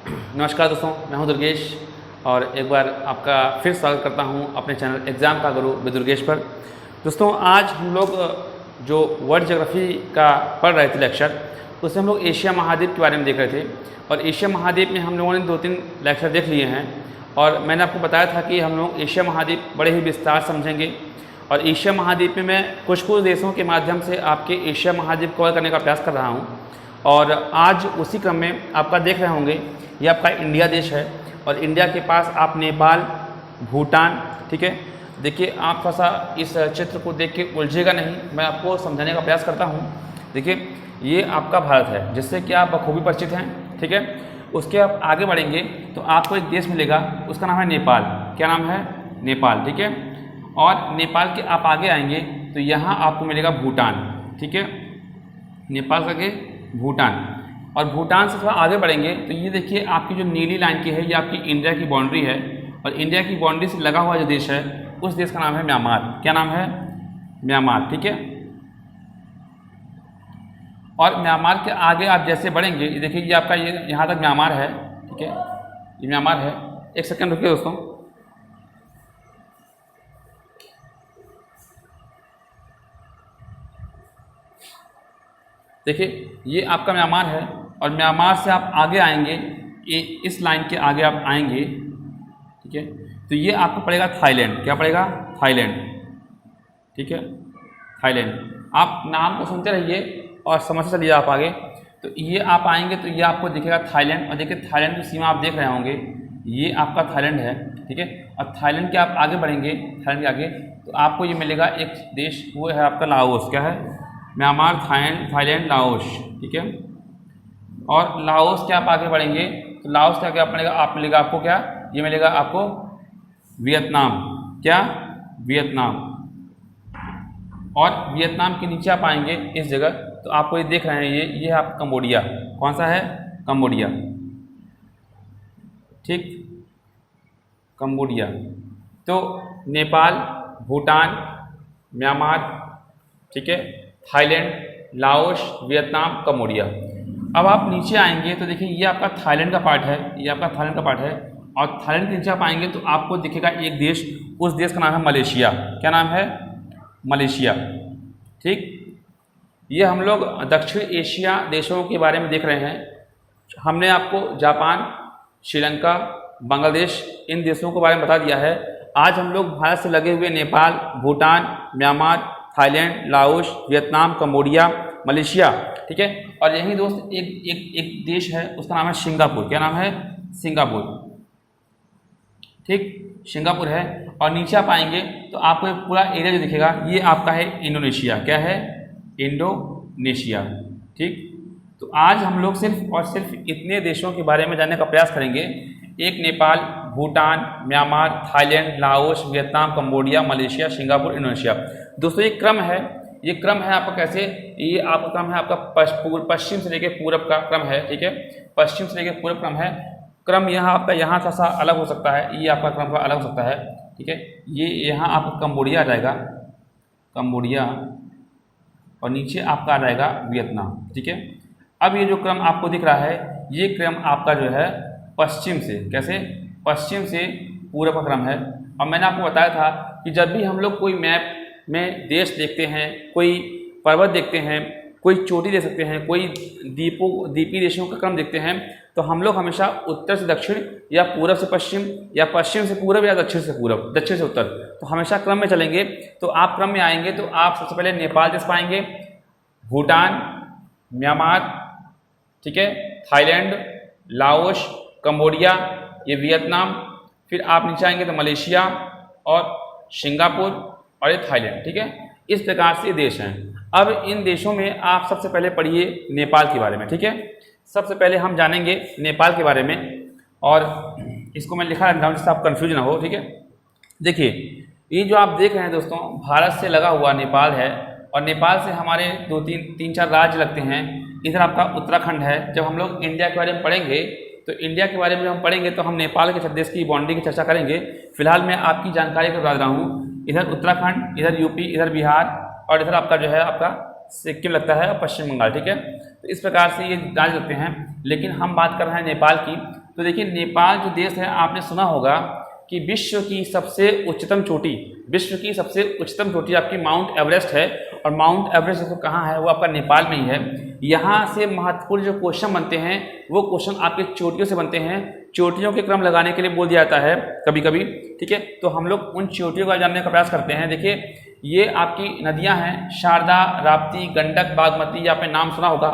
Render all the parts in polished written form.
नमस्कार दोस्तों, मैं हूं दुर्गेश और एक बार आपका फिर स्वागत करता हूं अपने चैनल एग्ज़ाम का गुरु विद दुर्गेश पर। दोस्तों, आज हम लोग जो वर्ल्ड ज्योग्राफी का पढ़ रहे थे लेक्चर, उसमें हम लोग एशिया महाद्वीप के बारे में देख रहे थे और एशिया महाद्वीप में हम लोगों ने 2-3 लेक्चर देख लिए हैं और मैंने आपको बताया था कि हम लोग एशिया महाद्वीप बड़े ही विस्तार समझेंगे और एशिया महाद्वीप में मैं कुछ देशों के माध्यम से आपके एशिया महाद्वीप कवर करने का प्रयास कर रहा हूँ। और आज उसी क्रम में आपका देख रहे होंगे, ये आपका इंडिया देश है और इंडिया के पास आप नेपाल, भूटान, ठीक है। देखिए, आप थोड़ा सा इस चित्र को देख के उलझेगा नहीं, मैं आपको समझाने का प्रयास करता हूँ। देखिए, ये आपका भारत है जिससे कि आप बखूबी परिचित हैं, ठीक है। उसके आप आगे बढ़ेंगे तो आपको एक देश मिलेगा, उसका नाम है नेपाल। क्या नाम है? नेपाल, ठीक है। और नेपाल के आप आगे आएंगे तो यहाँ आपको मिलेगा भूटान, ठीक है। नेपाल का आगे भूटान, और भूटान से थोड़ा आगे बढ़ेंगे तो ये देखिए आपकी जो नीली लाइन की है ये आपकी इंडिया की बाउंड्री है और इंडिया की बाउंड्री से लगा हुआ जो देश है उस देश का नाम है म्यांमार। क्या नाम है? म्यांमार, ठीक है। और म्यांमार के आगे आप जैसे बढ़ेंगे, ये देखिए ये आपका ये यहाँ तक म्यांमार है, ठीक है, ये म्यांमार है। एक सेकंड रुकिए दोस्तों। देखिए, ये आपका म्यांमार है और म्यांमार से आप आगे आएंगे, ये इस लाइन के आगे आप आएंगे, ठीक है, तो ये आपको पड़ेगा थाईलैंड। क्या पड़ेगा? थाईलैंड, ठीक है, थाईलैंड। आप नाम को सुनते रहिए और समझते चलिए आप आगे। तो ये आप आएंगे तो ये आपको दिखेगा थाईलैंड, और देखिए थाईलैंड की सीमा आप देख रहे होंगे, ये आपका थाईलैंड है, ठीक है। और थाईलैंड के आप आगे बढ़ेंगे, थाईलैंड के आगे तो आपको ये मिलेगा एक देश, वो है आपका लाओस। क्या है? म्यांमार, थाईलैंड, लाओस, ठीक है। और लाओस के आप आगे बढ़ेंगे तो लाओस का क्या मिलेगा? आप मिलेगा आपको क्या? ये मिलेगा आपको वियतनाम। क्या? वियतनाम। और वियतनाम के नीचे आप आएंगे इस जगह तो आपको ये देख रहे हैं, ये है आपका कंबोडिया। कौन सा है? कंबोडिया, ठीक, कंबोडिया। तो नेपाल, भूटान, म्यांमार, ठीक है, थाईलैंड, लाओस, वियतनाम, कंबोडिया। अब आप नीचे आएंगे तो देखिए ये आपका थाईलैंड का पार्ट है, ये आपका थाईलैंड का पार्ट है। और थाईलैंड के नीचे आप आएंगे तो आपको दिखेगा एक देश, उस देश का नाम है मलेशिया। क्या नाम है? मलेशिया, ठीक। ये हम लोग दक्षिण एशिया देशों के बारे में देख रहे हैं। हमने आपको जापान, श्रीलंका, बांग्लादेश, इन देशों के बारे में बता दिया है। आज हम लोग भारत से लगे हुए Nepal, Bhutan, Myanmar, Thailand, Laos, Vietnam, Cambodia, Malaysia, ठीक है। और यही दोस्त एक देश है, उसका नाम है सिंगापुर। क्या नाम है? सिंगापुर, ठीक, सिंगापुर है। और नीचे आप आएंगे तो आपको पूरा एरिया जो दिखेगा ये आपका है इंडोनेशिया। क्या है? इंडोनेशिया, ठीक। तो आज हम लोग सिर्फ और सिर्फ इतने देशों के बारे में जानने का प्रयास करेंगे। एक Nepal, Bhutan, Myanmar, Thailand, Laos, Vietnam, Cambodia, Malaysia, Singapore, Indonesia. दोस्तों, ये क्रम है, ये क्रम है आपका कैसे? ये आपका क्रम है आपका पश्चिम से लेकर पूरब का क्रम है, ठीक है, पश्चिम से लेकर पूरब क्रम है। क्रम यहाँ आपका यहाँ थोड़ा सा अलग हो सकता है, ये आपका क्रम का अलग हो सकता है, ठीक है। ये यहाँ आपका कंबोडिया आ जाएगा, कंबोडिया, और नीचे आपका आ जाएगा वियतनाम, ठीक है। अब ये जो क्रम आपको दिख रहा है ये क्रम आपका जो है पश्चिम से, कैसे? पश्चिम से पूरब का क्रम है। और मैंने आपको बताया था कि जब भी हम लोग कोई मैप में देश देखते हैं, कोई पर्वत देखते हैं, कोई चोटी देख सकते हैं, कोई द्वीपी देशों का क्रम देखते हैं, तो हम लोग हमेशा उत्तर से दक्षिण या पूरब से पश्चिम या पश्चिम से पूरब या दक्षिण से पूरब, दक्षिण से उत्तर, तो हमेशा क्रम में चलेंगे। तो आप क्रम में आएंगे तो आप सबसे पहले नेपाल देश पाएंगे, भूटान, म्यांमार, ठीक है, थाईलैंड, लाओस, कंबोडिया, ये वियतनाम, फिर आप नीचे आएंगे तो मलेशिया और सिंगापुर और ये थाईलैंड, ठीक है। इस प्रकार से देश हैं। अब इन देशों में आप सबसे पहले पढ़िए नेपाल के बारे में, ठीक है। सबसे पहले हम जानेंगे नेपाल के बारे में और इसको मैं लिखा रखता हूँ जिससे आप कन्फ्यूज ना हो, ठीक है। देखिए, ये जो आप देख रहे हैं दोस्तों, भारत से लगा हुआ नेपाल है और नेपाल से हमारे 2-3-4 राज्य लगते हैं। इधर आपका उत्तराखंड है। जब हम लोग इंडिया के बारे में पढ़ेंगे तो इंडिया के बारे में हम पढ़ेंगे तो हम नेपाल के देश की बाउंड्री की चर्चा करेंगे। फिलहाल मैं आपकी जानकारी को बता रहा हूँ, इधर उत्तराखंड, इधर यूपी, इधर बिहार और इधर आपका जो है आपका सिक्किम लगता है और पश्चिम बंगाल, ठीक है। तो इस प्रकार से ये राज्य लगते हैं। लेकिन हम बात कर रहे हैं नेपाल की, तो देखिए नेपाल जो देश है, आपने सुना होगा कि विश्व की सबसे उच्चतम चोटी आपकी माउंट एवरेस्ट है, और माउंट एवरेस्ट तो कहाँ है, वो आपका नेपाल में ही है। यहाँ से महत्वपूर्ण जो क्वेश्चन बनते हैं वो क्वेश्चन आपके चोटियों से बनते हैं। चोटियों के क्रम लगाने के लिए बोल दिया जाता है कभी कभी, ठीक है। तो हम लोग उन चोटियों का जानने का प्रयास करते हैं। देखिए ये आपकी नदियाँ हैं, शारदा, राप्ती, गंडक, बागमती, आपने नाम सुना होगा,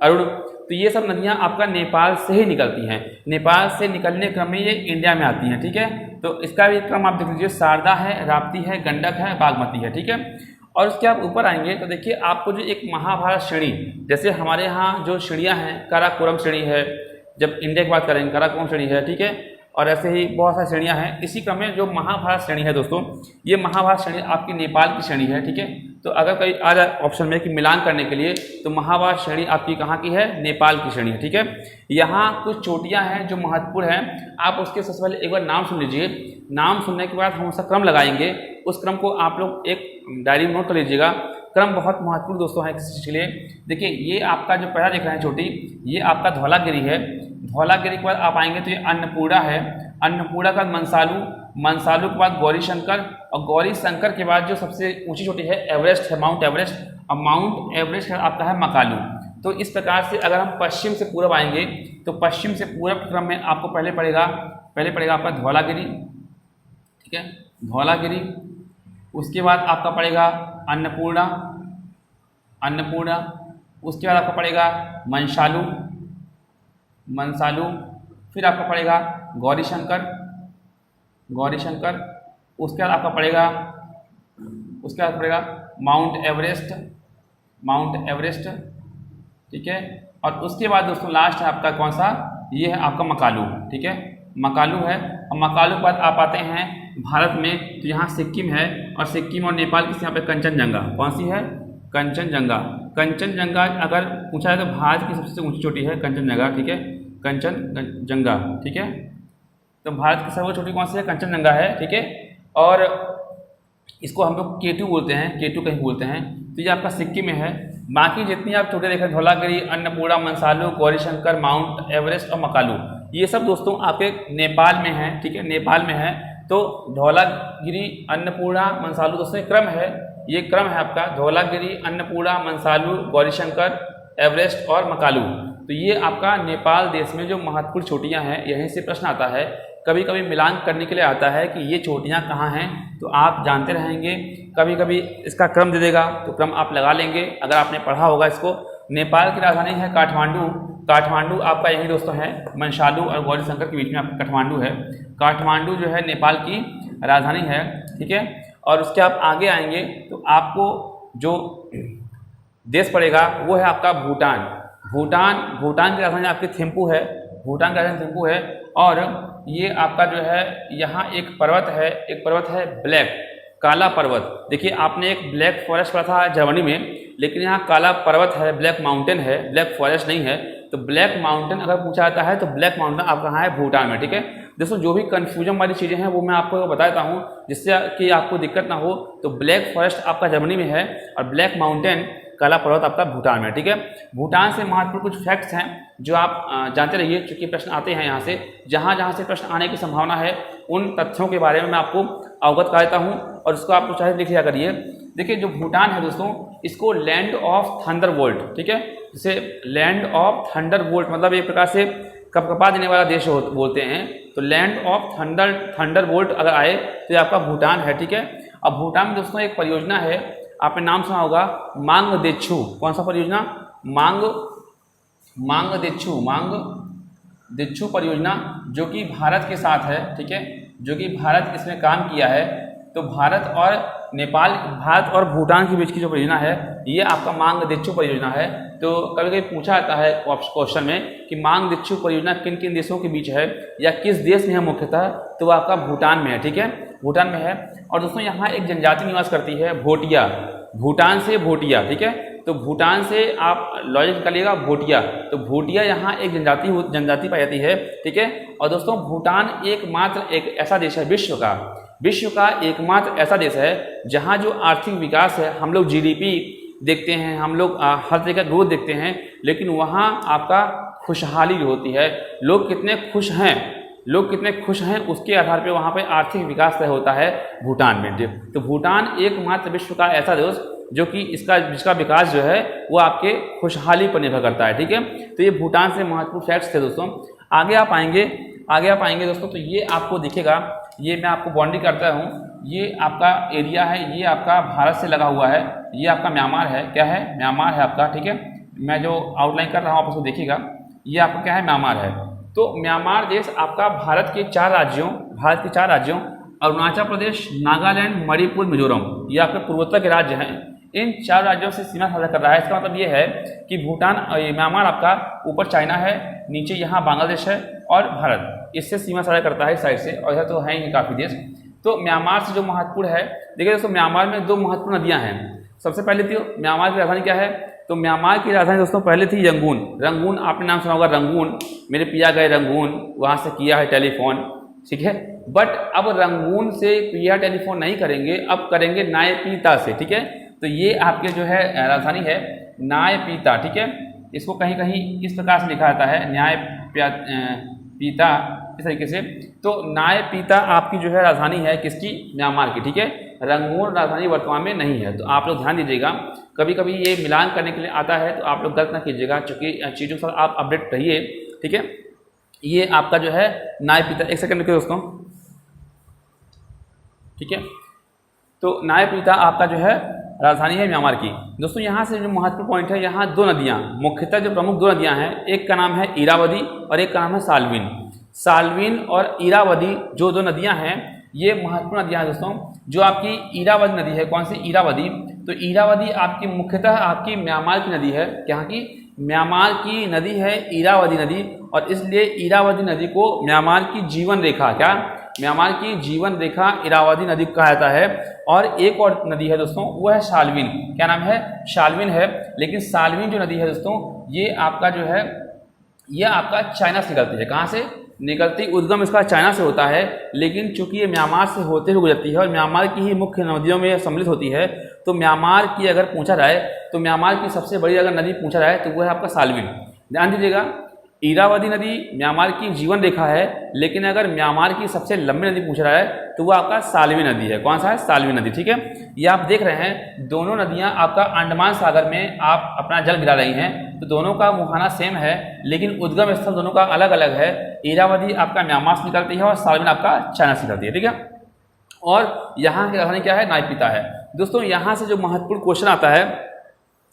अरुण। तो ये सब नदियाँ आपका नेपाल से ही निकलती हैं। नेपाल से निकलने क्रम में ये इंडिया में आती हैं, ठीक है। तो इसका भी क्रम आप देख लीजिए, शारदा है, राप्ती है, गंडक है, बागमती है, ठीक है। और उसके आप ऊपर आएंगे तो देखिए आपको जो एक महाभारत श्रेणी, जैसे हमारे यहाँ जो श्रेणियाँ हैं, काराकोरम श्रेणी है, जब इंडिया की बात करेंगे काराकोरम श्रेणी है, ठीक है। और ऐसे ही बहुत सारी श्रेणियाँ हैं। इसी क्रम में जो महाभारत श्रेणी है दोस्तों, ये महाभारत श्रेणी आपकी नेपाल की श्रेणी है, ठीक है। तो अगर कहीं आ जाए ऑप्शन में कि मिलान करने के लिए, तो महाभारत श्रेणी आपकी कहाँ की है, नेपाल की श्रेणी है, ठीक है। यहाँ कुछ चोटियाँ हैं जो महत्वपूर्ण हैं, आप उसके सबसे पहले एक बार नाम सुन लीजिए। नाम सुनने के बाद हम उसका क्रम लगाएंगे, उस क्रम को आप लोग एक डायरी में नोट कर लीजिएगा। क्रम बहुत महत्वपूर्ण दोस्तों है किसी चीज़ के लिए। देखिए ये आपका जो पहला देख रहे हैं चोटी, ये आपका धौलागिरी है। धौलागिरी के बाद आप आएंगे तो ये अन्नपूर्णा है। अन्नपूर्णा के बाद मंसालू के बाद गौरी शंकर, और गौरी शंकर के बाद जो सबसे ऊंची चोटी है एवरेस्ट है, माउंट एवरेस्ट। और माउंट एवरेस्ट आपका है मकालू। तो इस प्रकार से अगर हम पश्चिम से पूरब आएंगे तो पश्चिम से पूरब क्रम में आपको पहले पड़ेगा आपका धौलागिरी, ठीक है, धौलागिरी। उसके बाद आपका पड़ेगा अन्नपूर्णा, उसके बाद आपका पड़ेगा मंसालू, फिर आपका पड़ेगा गौरी शंकर, उसके बाद आपका पड़ेगा माउंट एवरेस्ट, ठीक है। और उसके बाद दोस्तों लास्ट है आपका कौन सा, ये है आपका मकालू, ठीक है, मकालू है। और मकालू के बाद आप आते हैं भारत में, तो यहाँ सिक्किम है, और सिक्किम और नेपाल की यहाँ पे कंचनजंगा, कौन सी है, कंचनजंगा अगर पूछा है तो भारत की सबसे ऊंची चोटी है कंचनजंगा, ठीक है, कंचनजंगा, ठीक है। तो भारत की सर्वोच्च चोटी कौन सी है, कंचनजंगा है, ठीक है। और इसको हम लोग केटू बोलते हैं, केटू कहीं बोलते हैं। तो ये आपका सिक्किम में है। बाकी जितनी आप चोटी देखें, धौलागिरी, अन्नपूर्णा, मंसालू, गौरीशंकर, माउंट एवरेस्ट और मकालू, ये सब दोस्तों आपके नेपाल में है, ठीक है, नेपाल में है। तो धौलागिरी, अन्नपूर्णा, मंसालू दोस्तों क्रम है, ये क्रम है आपका धौलागिरी, अन्नपूर्णा, मंसालू, गौरीशंकर, एवरेस्ट और मकालू। तो ये आपका नेपाल देश में जो महत्वपूर्ण चोटियाँ हैं, यहीं से प्रश्न आता है। कभी कभी मिलान करने के लिए आता है कि ये चोटियाँ कहाँ हैं, तो आप जानते रहेंगे। कभी कभी इसका क्रम दे देगा तो क्रम आप लगा लेंगे अगर आपने पढ़ा होगा इसको। नेपाल की राजधानी है काठमांडू आपका यही दोस्तों है, मंसालू और गौरीशंकर के बीच में आपका काठमांडू है। काठमांडू जो है नेपाल की राजधानी है, ठीक है। और उसके आप आगे आएंगे तो आपको जो देश पड़ेगा वो है आपका भूटान की राजधानी आपकी थिम्पू है, और ये आपका जो है यहाँ एक पर्वत है ब्लैक, काला पर्वत। देखिए आपने एक ब्लैक फॉरेस्ट पढ़ा था जर्मनी में, लेकिन यहाँ काला पर्वत है, ब्लैक माउंटेन है, ब्लैक फॉरेस्ट नहीं है। तो ब्लैक माउंटेन अगर पूछा जाता है तो ब्लैक माउंटेन आप कहाँ है, भूटान में, ठीक है। दोस्तों जो भी कन्फ्यूजन वाली चीज़ें हैं वो मैं आपको बताता हूँ जिससे कि आपको दिक्कत ना हो। तो ब्लैक फॉरेस्ट आपका जर्मनी में है और ब्लैक माउंटेन, काला पर्वत आपका भूटान में, ठीक है। भूटान से महत्वपूर्ण कुछ फैक्ट्स हैं जो आप जानते रहिए, क्योंकि प्रश्न आते हैं यहाँ से। जहाँ से प्रश्न आने की संभावना है उन तथ्यों के बारे में मैं आपको अवगत करा देता हूँ और उसको आपको चाहे लिख लिया करिए। देखिए जो भूटान है दोस्तों, इसको लैंड ऑफ थंडरबोल्ट, ठीक है, जिसे लैंड ऑफ थंडरबोल्ट मतलब एक प्रकार से कपकपा देने वाला देश बोलते हैं। तो लैंड ऑफ थंडरबोल्ट अगर आए तो ये आपका भूटान है, ठीक है। अब भूटान में दोस्तों एक परियोजना है, आपने नाम सुना होगा, मांगदेच्छू। कौन सा परियोजना, मांगदेच्छू परियोजना, जो कि भारत के साथ है, ठीक है, जो कि भारत इसमें काम किया है। तो भारत और भूटान के बीच की जो परियोजना है ये आपका मांगदेच्छू परियोजना है। तो कभी कभी पूछा जाता है क्वेश्चन में कि मांगदेच्छू परियोजना किन किन देशों के बीच है या किस देश में है मुख्यतः, तो वो आपका भूटान में है, ठीक है, भूटान में है। और दोस्तों यहाँ एक जनजाति निवास करती है, भोटिया, भूटान से भोटिया, ठीक है। तो भूटान से आप लॉजिक निकालिएगा भोटिया, तो भोटिया यहाँ एक जनजाति पाई जाती है, ठीक है। और दोस्तों भूटान एकमात्र एक ऐसा देश है विश्व का एकमात्र ऐसा देश है जहाँ जो आर्थिक विकास है, हम लोग GDP देखते हैं, हम लोग हर तरह का ग्रोथ देखते हैं, लेकिन वहाँ आपका खुशहाली जो होती है, लोग कितने खुश हैं उसके आधार पे वहाँ पे आर्थिक विकास तय होता है भूटान में। तो भूटान एकमात्र विश्व का ऐसा देश जो कि जिसका विकास जो है वो आपके खुशहाली पर निर्भर करता है, ठीक है। तो ये भूटान से महत्वपूर्ण फैक्ट्स थे दोस्तों। आगे आप आएंगे दोस्तों, तो ये आपको दिखेगा, ये मैं आपको बाउंड्री करता हूँ, ये आपका एरिया है, ये आपका भारत से लगा हुआ है, ये आपका म्यांमार है, क्या है, म्यांमार है आपका, ठीक है। मैं जो आउटलाइन कर रहा हूँ आप उसको देखिएगा, ये आपका क्या है, म्यांमार है। तो म्यांमार देश आपका भारत के चार राज्यों अरुणाचल प्रदेश, नागालैंड, मणिपुर, मिजोरम, ये आपके पूर्वोत्तर के राज्य हैं, इन चार राज्यों से सीमा साझा कर रहा है। इसका मतलब ये है कि म्यांमार आपका ऊपर चाइना है, नीचे यहाँ बांग्लादेश है और भारत इससे सीमा साझा करता है इस साइड से, और इधर तो है ही काफ़ी देश। तो म्यांमार से जो महत्वपूर्ण है, देखिए दोस्तों म्यांमार में दो महत्वपूर्ण नदियाँ हैं। सबसे पहले थी म्यांमार की राजधानी क्या है, तो म्यांमार की राजधानी दोस्तों पहले थी रंगून, आपने नाम सुना होगा रंगून, मेरे पिया गए रंगून, वहाँ से किया है टेलीफोन, ठीक है। बट अब रंगून से पिया टेलीफोन नहीं करेंगे, अब करेंगे नायपीता से, ठीक है। तो ये आपके जो है राजधानी है नायपीता, ठीक है। इसको कहीं कहीं इस प्रकार से लिखा जाता है न्यायपीता, इस तरीके से। तो नायपीता आपकी जो है राजधानी है किसकी, म्यांमार की, ठीक है। रंगून राजधानी वर्तमान में नहीं है। तो आप लोग ध्यान दीजिएगा, कभी कभी ये मिलान करने के लिए आता है तो आप लोग गलत ना कीजिएगा, चूँकि चीज़ों के साथ आप अपडेट रहिए, ठीक है। ये आपका जो है नायपीता, एक सेकंड रुकिए दोस्तों, ठीक है। तो नायपीता आपका जो है राजधानी है म्यांमार की। दोस्तों यहाँ से जो महत्वपूर्ण पॉइंट है, यहाँ दो नदियाँ, मुख्यतः जो प्रमुख दो नदियाँ हैं, एक का नाम है इरावदी और एक का नाम है साल्विन और इरावदी, जो दो नदियाँ हैं ये महत्वपूर्ण नदियाँ हैं दोस्तों। जो आपकी इरावदी नदी है, कौन सी, इरावदी, तो इरावदी आपकी मुख्यतः आपकी म्यांमार की नदी है, यहाँ की म्यांमार की नदी है इरावदी नदी, और इसलिए इरावदी नदी को म्यांमार की जीवन रेखा, क्या, म्यांमार की जीवन रेखा इरावदी नदी को कहा जाता है। और एक और नदी है दोस्तों, वो है शाल्विन, क्या नाम है, शाल्विन है। लेकिन शाल्विन जो नदी है दोस्तों, ये आपका जो है, ये आपका चाइना से निकलती है, कहाँ से निकलती, उद्गम इसका चाइना से होता है, लेकिन चूंकि ये म्यांमार से होते हुए गुजरती है और म्यांमार की ही मुख्य नदियों में सम्मिलित होती है, तो म्यांमार की अगर पूछा जाए, तो म्यांमार की सबसे बड़ी अगर नदी पूछा जाए तो वो है आपका साल्विन। ध्यान दीजिएगा, इरावदी नदी म्यांमार की जीवन रेखा है, लेकिन अगर म्यांमार की सबसे लंबी नदी पूछा जाए तो वो आपका साल्विन नदी है। कौन सा है, साल्विन नदी, ठीक है। ये आप देख रहे हैं, दोनों नदियां आपका अंडमान सागर में आप अपना जल गिरा रही हैं, तो दोनों का मुहाना सेम है, लेकिन उद्गम स्थल दोनों का अलग अलग है। इरावदी आपका म्यांमार से निकलती है और साल्विन आपका चाइना से निकलती है, ठीक है। और यहाँ की राजधानी क्या है, नायपीता है। दोस्तों यहाँ से जो महत्वपूर्ण क्वेश्चन आता है,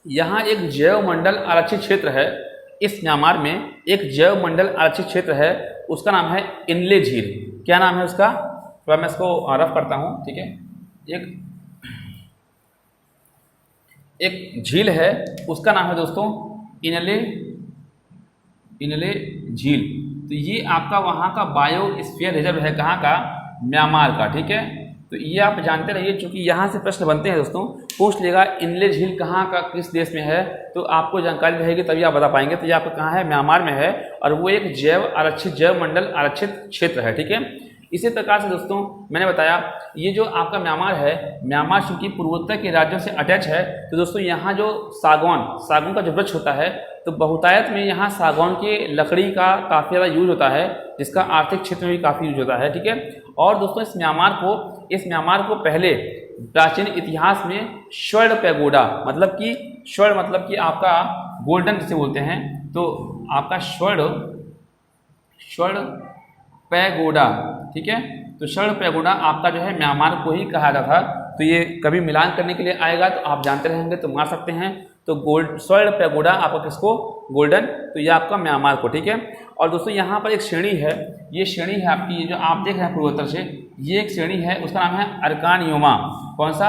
यहाँ एक जैव मंडल आरक्षित क्षेत्र है, इस म्यांमार में एक जैव मंडल आरक्षित क्षेत्र है, उसका नाम है इनले झील। क्या नाम है उसका, तो मैं इसको रफ करता हूँ, ठीक है। एक झील है, उसका नाम है दोस्तों इनले झील। तो ये आपका वहाँ का बायोस्फीयर रिजर्व है, कहाँ का, म्यांमार का, ठीक है। तो ये आप जानते रहिए, चूँकि यहाँ से प्रश्न बनते हैं दोस्तों, पूछ लेगा इनले झील कहाँ का, किस देश में है, तो आपको जानकारी रहेगी तभी आप बता पाएंगे। तो ये आपका कहाँ है, म्यांमार में है, और वो एक जैव मंडल आरक्षित क्षेत्र है, ठीक है। इसी प्रकार से दोस्तों मैंने बताया, ये जो आपका म्यांमार है, म्यांमार चूँकि पूर्वोत्तर के राज्यों से अटैच है, तो दोस्तों यहाँ जो सागौन का जो वृक्ष होता है, तो बहुतायत में यहाँ सागौन के लकड़ी का काफ़ी ज़्यादा यूज होता है, जिसका आर्थिक क्षेत्र में भी काफ़ी यूज होता है, ठीक है। और दोस्तों इस म्यांमार को पहले प्राचीन इतिहास में स्वर्ण पैगोडा, मतलब कि आपका गोल्डन जिसे बोलते हैं, तो आपका स्वर्ण पैगोडा, ठीक है। तो स्वर्ण पैगोडा आपका जो है म्यांमार को ही कहा जाता था। तो ये कभी मिलान करने के लिए आएगा तो आप जानते रहेंगे तो मार सकते हैं। तो स्वर्ण पैगोडा आपका किसको, गोल्डन, तो ये आपका म्यांमार को, ठीक है। और दोस्तों यहाँ पर एक श्रेणी है, ये श्रेणी है आपकी, ये जो आप देख रहे हैं पूर्वोत्तर से, ये एक श्रेणी है, उसका नाम है अर्कान योमा। कौन सा,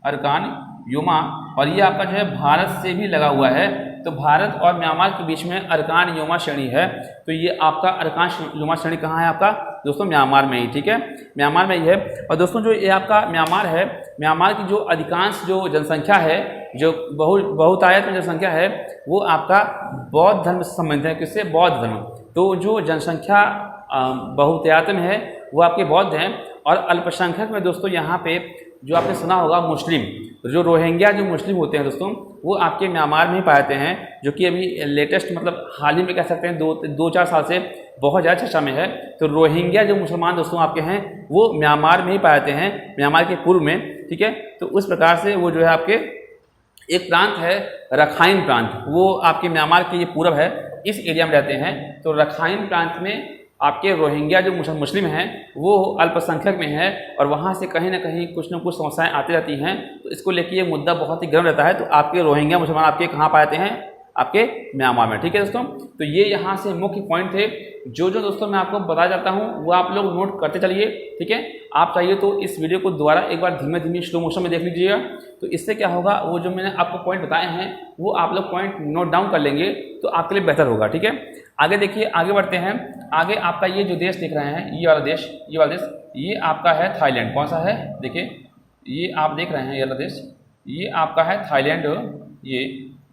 अर्कान योमा। और ये आपका जो है भारत से भी लगा हुआ है, तो भारत और म्यांमार के बीच में अर्कान योमा श्रेणी है। तो ये आपका अर्कान योमा श्रेणी कहाँ है आपका, दोस्तों म्यांमार में ही, ठीक है, म्यांमार में ही है। और दोस्तों जो ये आपका म्यांमार है, म्यांमार की जो अधिकांश जो जनसंख्या है, जो बहुतायत में जनसंख्या है, वो आपका बौद्ध धर्म से संबंधित है। किससे, बौद्ध धर्म। तो जो जनसंख्या बहुतायत में है वो आपके बौद्ध हैं, और अल्पसंख्यक में दोस्तों यहाँ पे जो आपने सुना होगा मुस्लिम, जो रोहिंग्या जो मुस्लिम होते हैं दोस्तों, वो आपके म्यांमार में ही पाए जाते हैं, जो कि अभी लेटेस्ट मतलब हाल ही में कह सकते हैं 2-4 साल से बहुत ज़्यादा चर्चा में है। तो रोहिंग्या जो मुसलमान दोस्तों आपके हैं वो म्यांमार में ही पाए जाते हैं, म्यांमार के पूर्व में, ठीक है। तो उस प्रकार से वो जो है आपके एक प्रांत है रखाइन प्रांत, वो आपके म्यांमार के ये पूर्व है, इस एरिया में रहते हैं। तो रखाइन प्रांत में आपके रोहिंग्या जो मुस्लिम हैं वो अल्पसंख्यक में है, और वहाँ से कहीं ना कहीं कुछ न कुछ समस्याएं आती रहती हैं। तो इसको लेके ये मुद्दा बहुत ही गर्म रहता है। तो आपके रोहिंग्या मुसलमान आपके कहाँ पाए जाते हैं? आपके म्यांमार में, ठीक है दोस्तों। तो ये यहाँ से मुख्य पॉइंट थे जो दोस्तों मैं आपको बताया जाता हूँ वो आप लोग नोट करते चलिए, ठीक है। आप चाहिए तो इस वीडियो को दोबारा एक बार धीमे धीमे स्लो मोशन में देख लीजिएगा। तो इससे क्या होगा, वो जो मैंने आपको पॉइंट बताए हैं वो आप लोग पॉइंट नोट डाउन कर लेंगे तो आपके लिए बेहतर होगा, ठीक है। आगे देखिए, आगे बढ़ते हैं। आगे आपका ये जो देश देख रहे हैं, ये वाला देश, ये आपका है थाईलैंड। कौन सा है? देखिए ये आप देख रहे हैं ये वाला देश, ये आपका है थाईलैंड। ये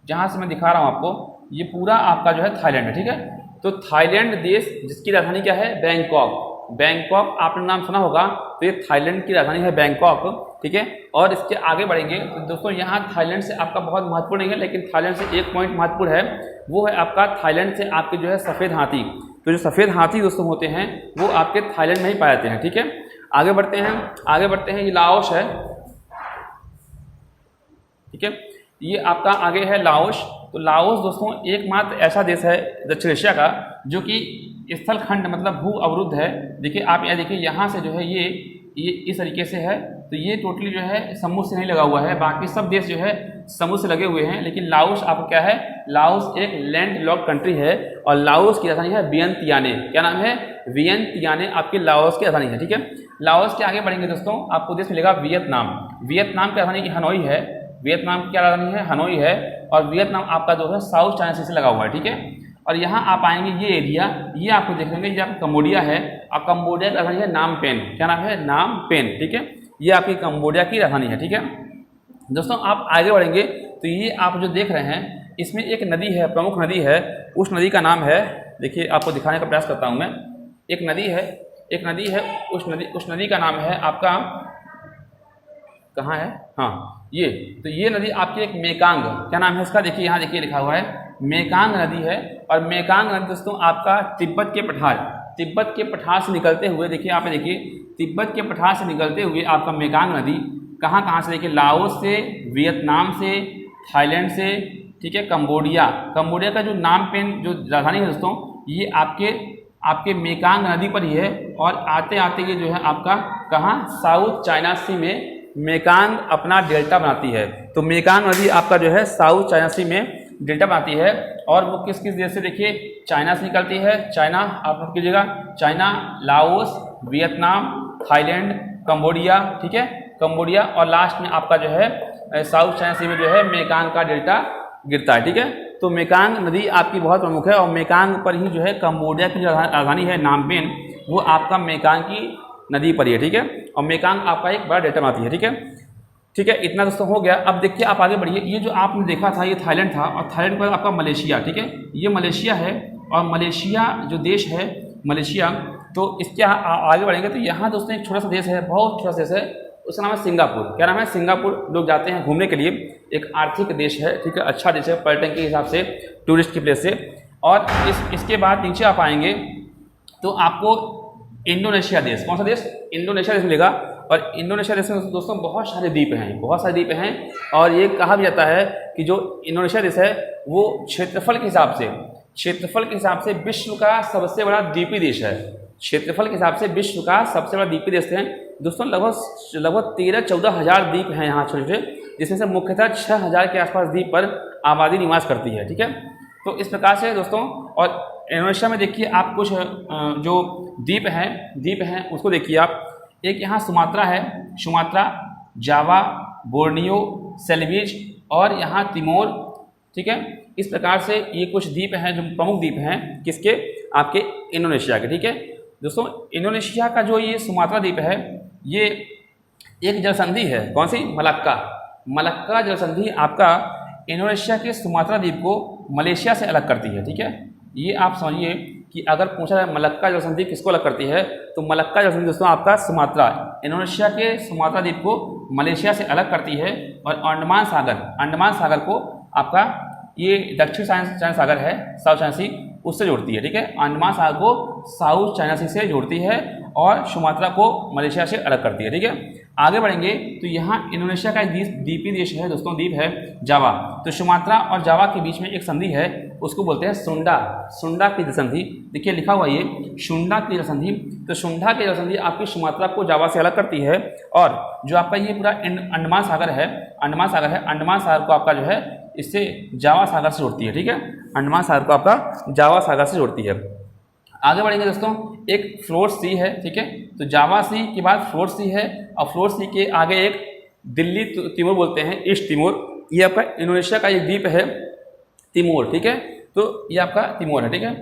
जहाँ से मैं दिखा रहा हूँ आपको, ये पूरा आपका जो है थाईलैंड है, ठीक है। तो थाईलैंड देश जिसकी राजधानी क्या है? बैंकॉक। बैंकॉक आपने नाम सुना होगा, तो ये थाईलैंड की राजधानी है बैंकॉक, ठीक है। और इसके आगे बढ़ेंगे तो दोस्तों यहाँ थाईलैंड से आपका बहुत महत्वपूर्ण नहीं है, लेकिन थाईलैंड से एक पॉइंट महत्वपूर्ण है, वो है आपका थाईलैंड से आपके जो है सफ़ेद हाथी। तो जो सफ़ेद हाथी दोस्तों होते हैं वो आपके थाईलैंड में ही पाए जाते हैं, ठीक है। आगे बढ़ते हैं, ये लाओस है, ठीक है। ये आपका आगे है लाओस। तो लाओस दोस्तों एकमात्र ऐसा देश है दक्षिण एशिया का जो कि स्थल खंड मतलब भू अवरुद्ध है। देखिए आप यहाँ देखिए, यहाँ से जो है ये इस तरीके से है। तो ये टोटली जो है समुद्र से नहीं लगा हुआ है, बाकी सब देश जो है समुद्र से लगे हुए हैं। लेकिन लाओस आपको क्या है? लाओस एक लैंड लॉक कंट्री है, और लाओस की राजधानी है वियंतियाने। क्या नाम है? वियंतियाने आपकी लाओस की राजधानी है, ठीक है। लाओस के आगे बढ़ेंगे दोस्तों, आपको देश मिलेगा वियतनाम। वियतनाम की राजधानी हनोई है। वियतनाम की क्या राजधानी है? हनोई है। और वियतनाम आपका जो है साउथ चाइना सी से लगा हुआ है, ठीक है। और यहाँ आप आएंगे, ये एरिया ये आपको देख लेंगे, ये आपका कंबोडिया है। और कंबोडिया की राजधानी है नामपेन। क्या नाम है? नामपेन, ठीक है। ये आपकी कंबोडिया की राजधानी है, ठीक है दोस्तों। आप आगे बढ़ेंगे तो ये आप जो देख रहे हैं इसमें एक नदी है, प्रमुख नदी है। उस नदी का नाम है, देखिए आपको दिखाने का प्रयास करता हूँ मैं। एक नदी है, उस नदी का नाम है आपका, कहाँ है? हाँ ये नदी आपकी एक मेकांग। क्या नाम है इसका? देखिए यहाँ देखिए लिखा हुआ है मेकांग नदी है। और मेकांग नदी दोस्तों आपका तिब्बत के पठार से निकलते हुए, देखिए आप देखिए तिब्बत के पठार से निकलते हुए आपका मेकांग नदी कहाँ से? देखिए लाओस से, वियतनाम से, थाईलैंड से, ठीक है, कंबोडिया का जो नामपेन जो राजधानी है दोस्तों, ये आपके मेकांग नदी पर ही है। और आते आते ये जो है आपका कहाँ? साउथ चाइना सी में मेकांग अपना डेल्टा बनाती है। तो मेकांग नदी आपका जो है साउथ चाइना सी में डेल्टा बनाती है। और वो किस देश से? देखिए चाइना से निकलती है। चाइना आप नोट कीजिएगा, China, Laos, Vietnam, Thailand, Cambodia, ठीक है, कंबोडिया। और लास्ट में आपका जो है साउथ चाइना सी में जो है मेकांग का डेल्टा गिरता है, ठीक है। तो मेकांग नदी आपकी बहुत प्रमुख है, और मेकांग पर ही जो है कंबोडिया की जो राजधानी है नामपेन, वो आपका मेकांग की नदी पर ही है, ठीक है। और मेकांग आपका एक बड़ा डेल्टा बनाती है, ठीक है। इतना दोस्तों हो गया। अब देखिए आप आगे बढ़िए। ये जो आपने देखा था ये थाईलैंड था, और थाईलैंड पर आपका मलेशिया, ठीक है, ये मलेशिया है। और मलेशिया जो देश है मलेशिया, तो इसके आगे बढ़ेंगे तो यहाँ दोस्तों एक छोटा सा देश है, बहुत छोटा सा देश है, उसका नाम है सिंगापुर। क्या नाम है? सिंगापुर। लोग जाते हैं घूमने के लिए, एक आर्थिक देश है, ठीक है, अच्छा देश है पर्यटन के हिसाब से, टूरिस्ट की प्लेस से। और इसके बाद नीचे आप आएंगे तो आपको इंडोनेशिया देश, कौन सा देश? इंडोनेशिया देश मिलेगा। और इंडोनेशिया देश में दोस्तों बहुत सारे द्वीप हैं, और ये कहा भी जाता है कि जो इंडोनेशिया देश है वो क्षेत्रफल के हिसाब से विश्व का सबसे बड़ा द्वीपी देश है। क्षेत्रफल के हिसाब से विश्व का सबसे बड़ा द्वीपी देश है दोस्तों। लगभग 13-14 हज़ार द्वीप हैं यहाँ छोटे, जिसमें से मुख्यतः 6,000 के आसपास द्वीप पर आबादी निवास करती है, ठीक है। तो इस प्रकार से दोस्तों, और इंडोनेशिया में देखिए आप कुछ जो द्वीप हैं उसको देखिए आप। एक यहाँ सुमात्रा है, जावा, बोर्नियो, सेल्विज, और यहाँ तिमोर, ठीक है। इस प्रकार से ये कुछ द्वीप हैं जो प्रमुख द्वीप हैं किसके? आपके इंडोनेशिया के, ठीक है दोस्तों। इंडोनेशिया का जो ये सुमात्रा द्वीप है, ये एक जलसंधि है। कौन सी? मलक्का जलसंधि आपका इंडोनेशिया के सुमात्रा द्वीप को मलेशिया से अलग करती है, ठीक है। ये आप समझिए कि अगर पूछा जाए मलक्का जलसंधि किसको अलग करती है, तो मलक्का जलसंधि दोस्तों आपका सुमात्रा, इंडोनेशिया के सुमात्रा द्वीप को मलेशिया से अलग करती है, और अंडमान सागर को आपका ये दक्षिण चाइना सागर है, साउथ चाइना सी, उससे जोड़ती है। ठीक है, अंडमान सागर को साउथ चाइना सी से जोड़ती है और सुमात्रा को मलेशिया से अलग करती है। ठीक है, आगे बढ़ेंगे तो यहाँ इंडोनेशिया का एक द्वीपीय देश है दोस्तों, द्वीप है जावा। तो सुमात्रा और जावा के बीच में एक संधि है, उसको बोलते हैं सुंडा की जलसंधि। देखिए लिखा हुआ ये सुंडा की जलसंधि। तो सुंडा की जलसंधि आपकी सुमात्रा को जावा से अलग करती है, और जो आपका ये पूरा अंडमान सागर है, अंडमान सागर को आपका जो है इससे जावा सागर से जोड़ती है। ठीक है, अंडमान सागर को आपका जावा सागर से जोड़ती है। आगे बढ़ेंगे दोस्तों, एक फ्लोट सी है। ठीक है, तो जावा सी के बाद फ्लोट सी है, और फ्लोट सी के आगे एक दिल्ली तिमोर बोलते हैं, ईस्ट तिमोर। ये आपका इंडोनेशिया का एक द्वीप है तिमोर। ठीक है, तो ये आपका तिमोर है। ठीक है,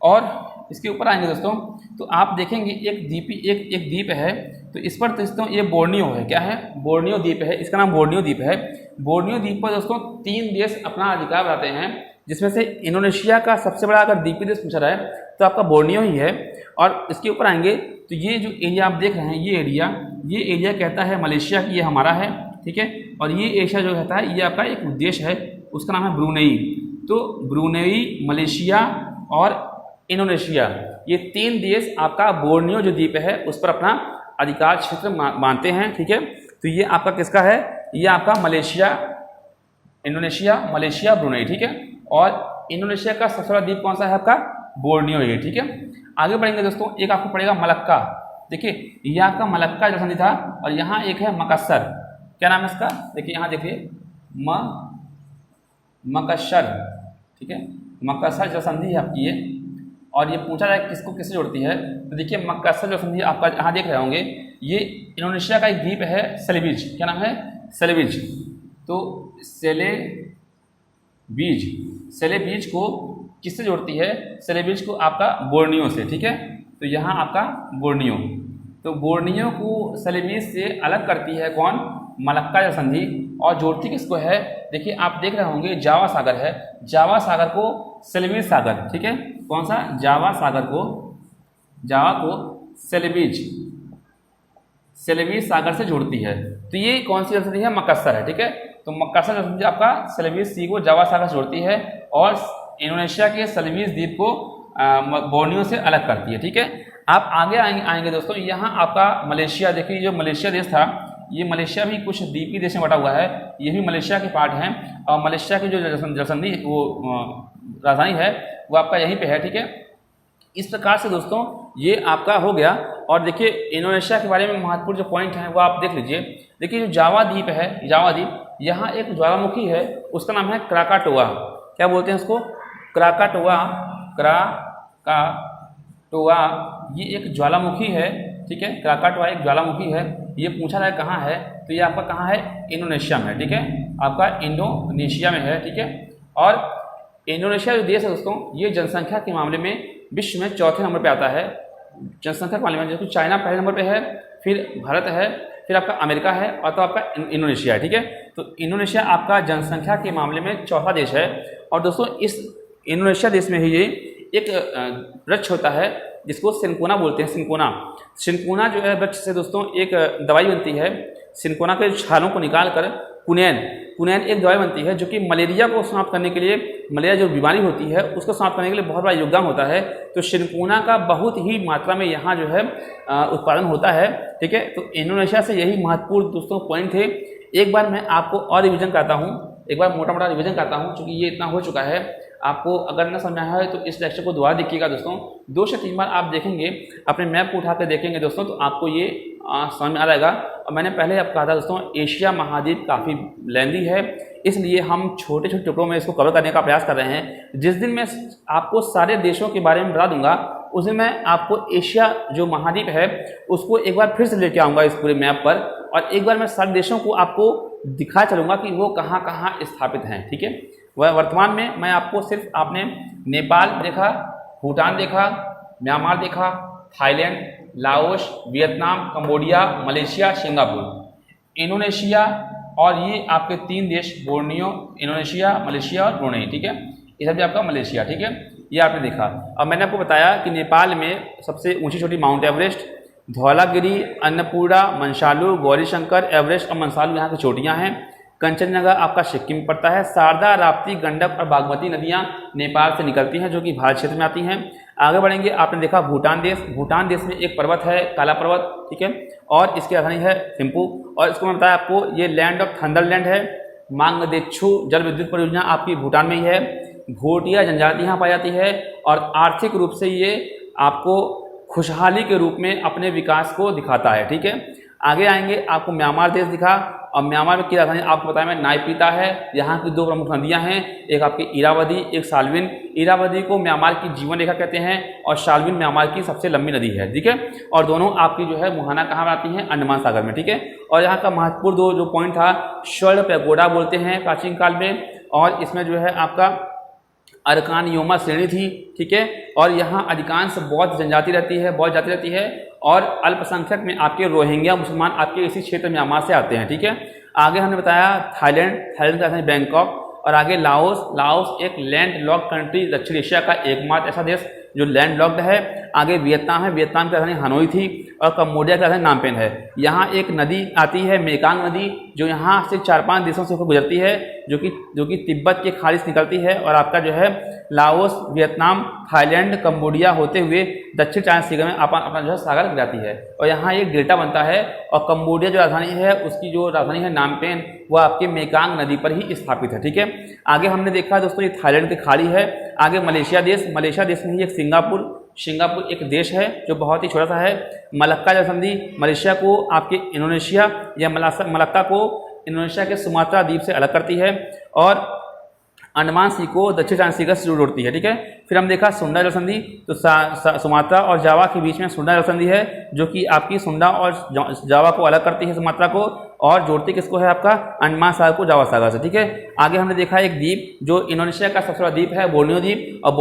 और इसके ऊपर आएंगे दोस्तों तो आप देखेंगे एक द्वीप है, तो इस पर दोस्तों ये बोर्नियो है। क्या है? बोर्नियो द्वीप है, इसका नाम बोर्नियो द्वीप है। बोर्नियो द्वीप पर दोस्तों 3 देश अपना अधिकार बनाते हैं, जिसमें से इंडोनेशिया का सबसे बड़ा अगर द्वीपीय देश पूछा जाए तो आपका बोर्नियो ही है। और इसके ऊपर आएंगे तो ये जो एरिया आप देख रहे हैं, ये एरिया कहता है मलेशिया की, ये हमारा है। ठीक है, और ये एशिया जो कहता है ये आपका एक देश है, उसका नाम है ब्रुनेई। तो ब्रुनेई, मलेशिया और इंडोनेशिया, ये 3 देश आपका बोर्नियो जो द्वीप है उस पर अपना अधिकार क्षेत्र मानते हैं। ठीक है, तो ये आपका किसका है? ये आपका मलेशिया, इंडोनेशिया, मलेशिया, ब्रुनेई। ठीक है, और इंडोनेशिया का सबसे बड़ा द्वीप कौन सा है? आपका बोर्नियो है। ठीक है, आगे बढ़ेंगे दोस्तों, एक आपको पड़ेगा मलक्का। देखिए ये आपका मलक्का जलसंधि था, और यहाँ एक है मकस्सर। क्या नाम है इसका? देखिए यहाँ देखिए मकस्सर। ठीक है, मकस्सर जलसंधि है आपकी ये, और ये पूछा जाए किसको किससे जोड़ती है, तो देखिए मकस्सर जलसंधि आपका यहाँ देख रहे होंगे, ये इंडोनेशिया का एक द्वीप है सेलेबीज। क्या नाम है? सेलेबीज। तो सेलेबीज को किससे जोड़ती है? सेलेबीज को आपका बोर्नियो से। ठीक है, तो यहाँ आपका बोर्नियो, तो बोर्नियो को सेलेबीज से अलग करती है कौन? मलक्का जलसंधि। और जोड़ती किसको है? देखिए आप देख रहे होंगे जावा सागर है, जावा सागर को सेलेबीज सागर। ठीक है, कौन सा? जावा को सेलेबीज सागर से जोड़ती है। तो ये कौन सी जलसंधि है? मकस्सर है। ठीक है, तो मकस्सर जलसंधि आपका सेलेबीज सी को जावा सागर से जोड़ती है, और इंडोनेशिया के सेलेबीज द्वीप को बोर्नियो से अलग करती है। ठीक है, आप आगे आएंगे दोस्तों, यहाँ आपका मलेशिया। देखिए जो मलेशिया देश था, ये मलेशिया भी कुछ द्वीपीय देश में बटा हुआ है, ये भी मलेशिया के पार्ट हैं, और मलेशिया की जो जलसंधि वो राजधानी है वो आपका यहीं पे है। ठीक है, इस प्रकार से दोस्तों ये आपका हो गया। और देखिए इंडोनेशिया के बारे में महत्वपूर्ण जो पॉइंट हैं वो आप देख लीजिए। देखिए जो जावा द्वीप है, जावा द्वीप, यहाँ एक ज्वालामुखी है, उसका नाम है क्राकाटोआ। क्या बोलते हैं उसको? क्राकाटोआ। ये एक ज्वालामुखी है। ठीक है, क्राकाटोआ एक ज्वालामुखी है। ये पूछा जाए कहाँ है, तो ये आपका कहाँ है? इंडोनेशिया में। ठीक है, आपका इंडोनेशिया में है। ठीक है, और इंडोनेशिया जो देश है दोस्तों, ये जनसंख्या के मामले में विश्व में 4थे नंबर पे आता है। जनसंख्या के मामले में जैसे चाइना पहले नंबर पे है, फिर भारत है, फिर आपका अमेरिका है, और तो आपका इंडोनेशिया है। ठीक है, तो इंडोनेशिया आपका जनसंख्या के मामले में 4था देश है। और दोस्तों इस इंडोनेशिया देश में ही ये एक वृक्ष होता है जिसको सिनकोना बोलते हैं। सिनकोना जो है वृक्ष से दोस्तों एक दवाई बनती है। सिनकोना के छालों को निकाल कर कुनैन एक दवाई बनती है, जो कि मलेरिया को समाप्त करने के लिए, मलेरिया जो बीमारी होती है उसको समाप्त करने के लिए बहुत बड़ा योगदान होता है। तो सिनकोना का बहुत ही मात्रा में यहाँ जो है उत्पादन होता है। ठीक है, तो इंडोनेशिया से यही महत्वपूर्ण दोस्तों पॉइंट थे। एक बार मैं आपको और रिविजन करता हूँ, एक बार मोटा रिविजन करता हूँ, क्योंकि ये इतना हो चुका है। आपको अगर न समझ आया है तो इस लेक्चर को दोबारा देखिएगा दोस्तों, 2 से 3 बार आप देखेंगे, अपने मैप को उठा कर देखेंगे दोस्तों, तो आपको ये समझ में आ जाएगा। और मैंने पहले आप कहा था दोस्तों, एशिया महाद्वीप काफ़ी लेंदी है, इसलिए हम छोटे छोटे टुकड़ों में इसको कवर करने का प्रयास कर रहे हैं। जिस दिन मैं आपको सारे देशों के बारे में बता दूंगा, उस दिन मैं आपको एशिया जो महाद्वीप है उसको एक बार फिर से लेके आऊँगा इस पूरे मैप पर, और एक बार मैं सारे देशों को आपको दिखा चलूँगा कि वो कहाँ कहाँ स्थापित हैं। ठीक है, वह वर्तमान में मैं आपको सिर्फ आपने नेपाल देखा, भूटान देखा, म्यांमार देखा, Thailand, Laos, Vietnam, Cambodia, Malaysia, Singapore, Indonesia, और ये आपके 3 देश बोर्नियो, इंडोनेशिया, मलेशिया और ब्रुनेई। ठीक है, इधर भी आपका मलेशिया। ठीक है, ये आपने देखा। अब मैंने आपको बताया कि नेपाल में सबसे ऊंची चोटी Mount Everest, Dhaulagiri, Annapurna, Manaslu, Gaurishankar, Everest और मंसालू यहाँ की चोटियाँ हैं। कंचनजंगा आपका सिक्किम में पड़ता है। शारदा, राप्ती, गंडक और बागमती नदियाँ नेपाल से निकलती हैं जो कि भारत क्षेत्र में आती हैं। आगे बढ़ेंगे, आपने देखा भूटान देश। भूटान देश में एक पर्वत है काला पर्वत, ठीक है, और इसकी राजधानी है थिम्पू। और इसको मैं बताया आपको, ये लैंड ऑफ थंडरलैंड है। मांगदेच्छू जल विद्युत परियोजना आपकी भूटान में ही है। भोटिया जनजाति यहाँ पाई जाती है और आर्थिक रूप से ये आपको खुशहाली के रूप में अपने विकास को दिखाता है, ठीक है। आगे आएंगे, आपको म्यांमार देश दिखा और म्यांमार की राजधानी आपको बताया मैं नायपीता है। यहाँ की 2 प्रमुख नदियाँ हैं, एक आपकी इरावदी, एक साल्विन। इरावदी को म्यांमार की जीवन रेखा कहते हैं और साल्विन म्यांमार की सबसे लंबी नदी है, ठीक है। और दोनों आपकी जो है मुहाना कहाँ आती हैं, अंडमान सागर में, ठीक है। और यहाँ का महत्वपूर्ण जो पॉइंट था, स्वर्ण पैगोडा बोलते हैं प्राचीन काल में, और इसमें जो है आपका अरकानयोमा श्रेणी थी, ठीक है। और यहाँ अधिकांश बौद्ध जनजाति रहती है, बौद्ध जाति रहती है, और अल्पसंख्यक में आपके रोहिंग्या मुसलमान आपके इसी क्षेत्र म्यांमार से आते हैं, ठीक है। आगे हमने बताया थाईलैंड, थाईलैंड का राजधानी बैंकॉक। और आगे लाओस, लाओस एक लैंड लॉक कंट्री, दक्षिण एशिया का एकमात्र ऐसा देश जो लैंड लॉक्ड है। आगे वियतनाम है, वियतनाम की राजधानी हनोई थी। और कंबोडिया की राजधानी नामपेन है। यहाँ एक नदी आती है मेकांग नदी, जो यहाँ से 4-5 देशों से होकर गुजरती है, जो कि तिब्बत के खाड़ी से निकलती है और आपका जो है लाओस, वियतनाम, थाईलैंड, कंबोडिया होते हुए दक्षिण चाइना सागर में अपना जो है सागर गिराती है। और यहाँ एक डेल्टा बनता है। और कंबोडिया जो राजधानी है, उसकी जो राजधानी है नामपेन, वह आपके मेकांग नदी पर ही स्थापित है, ठीक है। आगे हमने देखा दोस्तों, ये थाईलैंड की खाड़ी है। आगे मलेशिया देश, मलेशिया देश में ही एक सिंगापुर एक देश है जो बहुत ही छोटा सा है। मलक्का जल संधि मलेशिया को आपके इंडोनेशिया या मलक्का को इंडोनेशिया के सुमात्रा द्वीप से अलग करती है और अंडमान सी को दक्षिण चाइना सागर से जोड़ती है, ठीक है। फिर हम देखा सुंडा जल संधि, तो सुमात्रा और जावा के बीच में सुंडा जल संधि है, जो कि आपकी सुंडा और जावा को अलग करती है, सुमात्रा को, और जोड़ती किसको है आपका अंडमान सागर को जावा सागर से, ठीक है। आगे हमने देखा एक द्वीप जो इंडोनेशिया का सबसे बड़ा द्वीप है, बोर्नियो द्वीप। और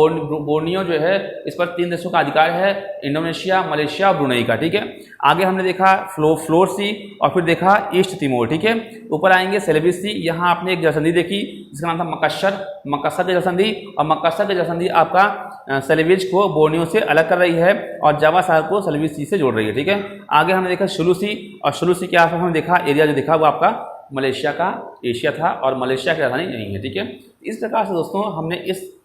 बोर्नियो जो है, इस पर 3 देशों का अधिकार है, इंडोनेशिया, मलेशिया और ब्रुनेई का, ठीक है। आगे हमने देखा फ्लोर सी और फिर देखा ईस्ट तिमोर, ठीक है। ऊपर आएंगे सेलेबिस सी, यहाँ आपने एक जलसंधि देखी जिसका नाम था मकस्सर की जलसंधि। और मकस्सर की जलसंधि आपका सेलेबिस को बोर्नियो से अलग कर रही है और जावा सागर को सेलेबिस सी से जोड़ रही है, ठीक है। आगे हमने देखा शुलू सी, और शुलू सी के आसपास हमने देखा एरिया जो देखा वो आपका मलेशिया का एशिया था और मलेशिया की राजधानी यही है, ठीक है। इस प्रकार से दोस्तों हमने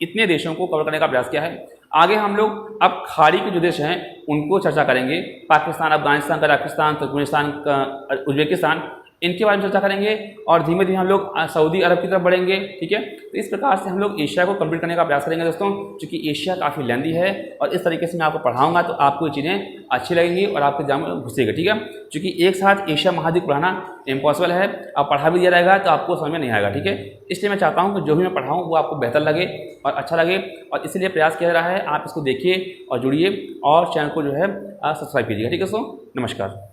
इतने देशों को कवर करने का प्रयास किया है। आगे हम लोग अब खाड़ी के जो देश हैं उनको चर्चा करेंगे, Pakistan, Afghanistan, Kazakhstan, Turkmenistan, Uzbekistan, इनके बारे में चर्चा करेंगे। और धीमे धीमे हम लोग सऊदी अरब की तरफ बढ़ेंगे, ठीक है। तो इस प्रकार से हम लोग एशिया को कंप्लीट करने का प्रयास करेंगे दोस्तों, क्योंकि एशिया काफ़ी लेंदी है और इस तरीके से मैं आपको पढ़ाऊंगा तो आपको ये चीज़ें अच्छी लगेंगी और आपके एग्जाम में घुसेगा, ठीक है। क्योंकि एक साथ एशिया महाद्वीप पढ़ाना इम्पॉसिबल है, अब पढ़ा भी दिया रहेगा तो आपको समझ में नहीं आएगा, ठीक है। इसलिए मैं चाहता हूँ कि जो भी मैं पढ़ाऊँ वो आपको बेहतर लगे और अच्छा लगे, और इसलिए प्रयास किया जा रहा है। आप इसको देखिए और जुड़िए और चैनल को जो है सब्सक्राइब कीजिएगा, ठीक है दोस्तों। नमस्कार।